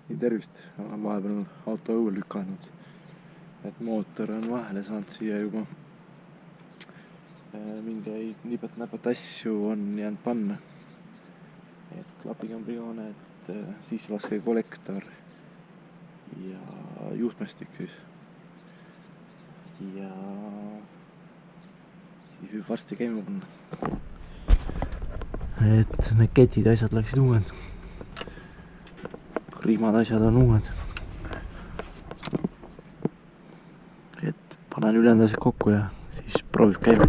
Nii tervist, olen vahepeal auto õue lükanud, et mootor on vahele saanud siia juba. Mingeid nipet-näpet asju on jäänud panna. Et klapikambri jooned, sisselaske kollektor ja juhtmestik siis. Ja siis võib varsti käima panna. Et need ketid asjad läksid uued. Riimad asjad on uued. Et panen ülejäänud asjad kokku ja siis proovib käima.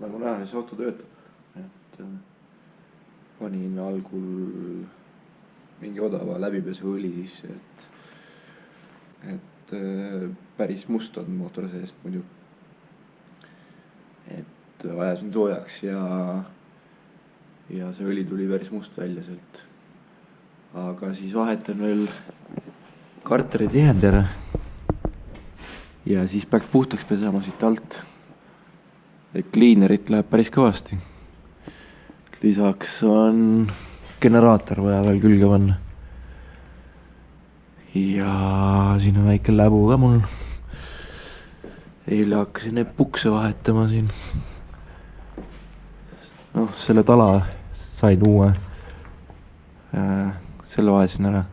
Nagu näha, siis auto töötab, et panin algul mingi odava läbipesuõli sisse, et päris must on mootor seest muidu. Et ajasin soojaks ja see õli tuli päris must välja sealt. Aga siis vahetan veel karteri tihendajale ja siis peaks puhtaks pesema siit alt. Et kliinerit läheb päris kõvasti. Lisaks on generaator vaja veel külge panna. Ja siin on väike läbu ka mul. Eile hakkasin need pukse vahetama siin. Selle tala sain uue. Selle vahetasin ära.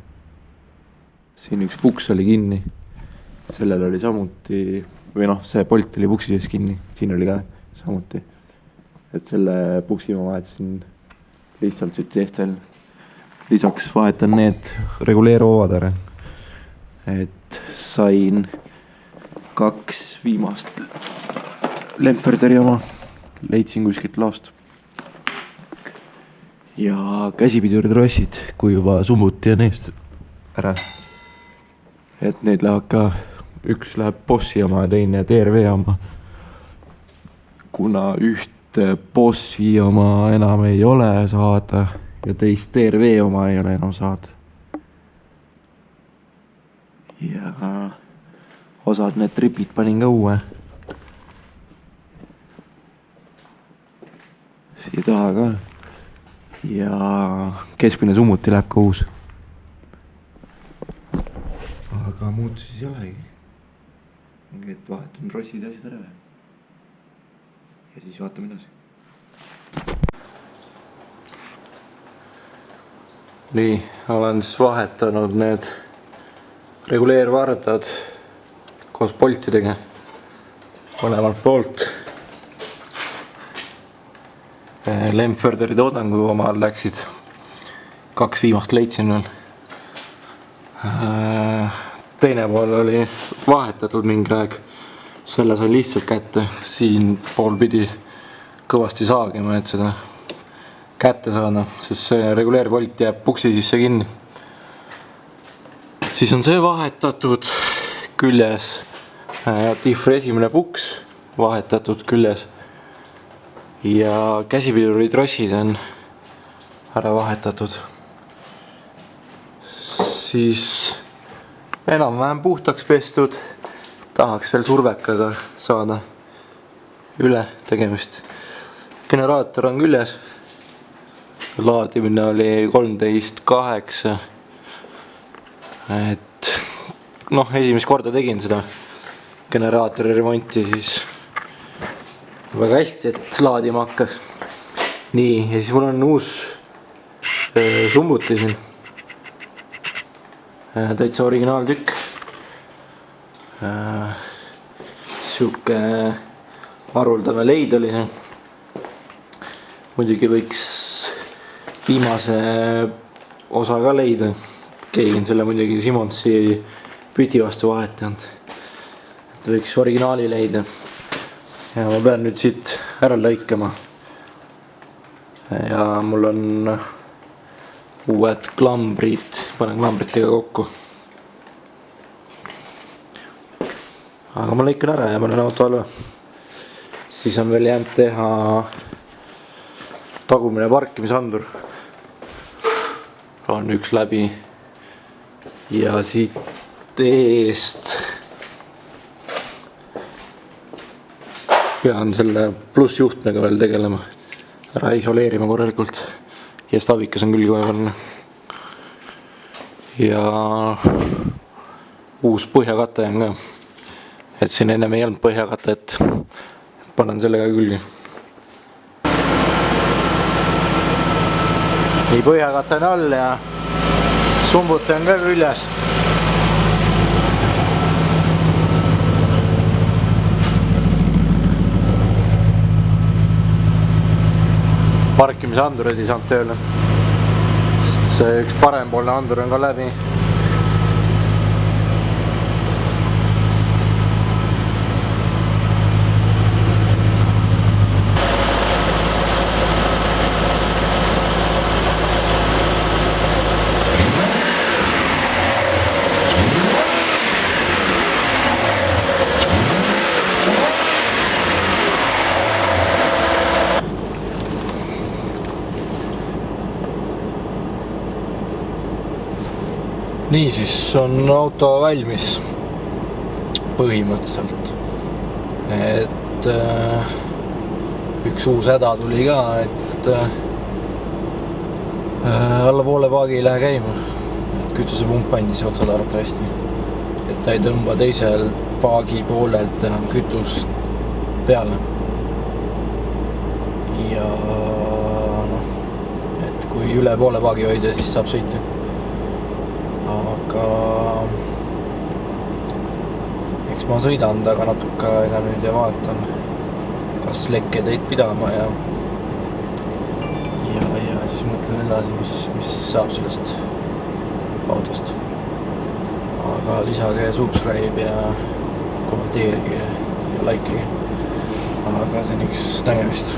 Siin üks puks oli kinni. Sellel oli samuti, see polt oli puksi sees kinni. Siin oli ka samuti. Et selle puksi ma vahetasin lihtsalt siit seest veel. Lisaks vahetan need reguleeruvad ära. Et sain 2 viimast Lemferderi oma. Leidsin kuskilt laost. Ja käsipidurid-rossid, kui juba summuti ja neist ära. Et need lähevad ka, üks läheb Bossi oma ja teine TRV oma. Kuna ühte Bossi oma enam ei ole saada ja teist TRV oma ei ole enam saada. Ja osad need tripid panin ka uue. Siia taha ka. Ja keskmine summuti läheb ka uus. Aga muud siis ei olegi. Et vahetan rossid ja asjad ära. Ja siis vaatame edasi. Nii, olen siis vahetanud need reguleervardad koos poltidega mõlemalt poolt. Lemferderi toodangu omal läksid 2 viimast leidsin veel. Teine pool oli vahetatud mingi aeg. Selle sain lihtsalt kätte. Siin pool pidi kõvasti saagima, et seda kätte saada, sest see reguleerpolt jääb puksi sisse kinni. Siis on see vahetatud küljes. Diffri esimene puks vahetatud küljes. Ja käsipidurid rossid on ära vahetatud. Siis enam-vähem puhtaks pestud. Tahaks veel survekaga saada üle tegemist. Generaator on küljes. Laadimine oli 13.8. Et esimest korda tegin seda generaatori remonti, siis väga hästi, et laadima hakkas. nii, ja siis mul on uus summuti siin. Täitsa originaaltükk. Siuke haruldane leid oli see. Muidugi võiks viimase osa ka leida. Keegi on selle muidugi Simonsi püti vastu vahetanud. Et võiks originaali leida. Ja ma pean nüüd siit ära lõikama. Ja mul on uued klambrid, panen klambritega kokku. Aga ma lõikan ära ja panen auto alla. Siis on veel jäänud teha tagumine parkimisandur. On üks läbi. Ja siit eest pean selle plussjuhtmega veel tegelema. Ära isoleerima korralikult. Ja stabikas on külge vaja panna. Ja uus põhjakate on ka. Et siin ennem ei olnud põhjakate, et panen selle ka külge. Nii põhjakate on all ja sumbuti on ka küljes. Parkimise andurid ei saanud tööle. See üks parempoolne andur on ka läbi. Nii siis on auto valmis põhimõtteliselt. Et üks uus häda tuli ka, et alla poole paagi ei lähe käima. Et kütusepump andis otsad arvatavasti. Et ta ei tõmba teisel paagi poolelt enam kütust peale. Ja noh, et kui üle poole paagi hoida, siis saab sõita. Aga eks ma sõidan taga natuke aega nüüd ja vaatan, kas lekke teid pidama ja siis mõtlen edasi, mis saab sellest autost. Aga lisage subscribe ja kommenteerige ja likeige. Aga see on üks nägemist.